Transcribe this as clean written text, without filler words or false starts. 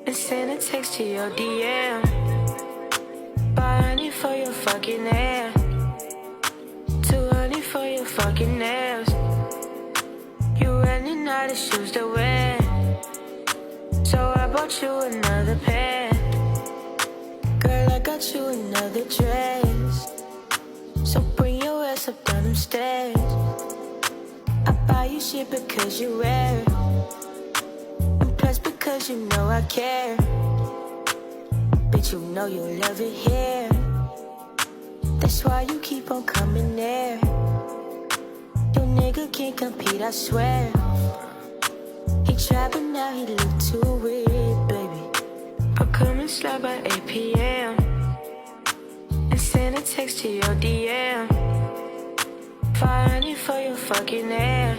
and send a text to your DM. Buy honey for your fucking hair, too honey for your fucking nails. You running out of shoes to wear, so I bought you another pair. Girl, I got you another dress, so bring your ass up down them stairs. I buy you shit because you wear it, and plus because you know I care. Bitch, you know you love it here, that's why you keep on coming there. Your nigga can't compete, I swear. He tried but now he look too weird, baby. I'll come and slide by 8 p.m. and send a text to your DM. Find it for your fucking hair,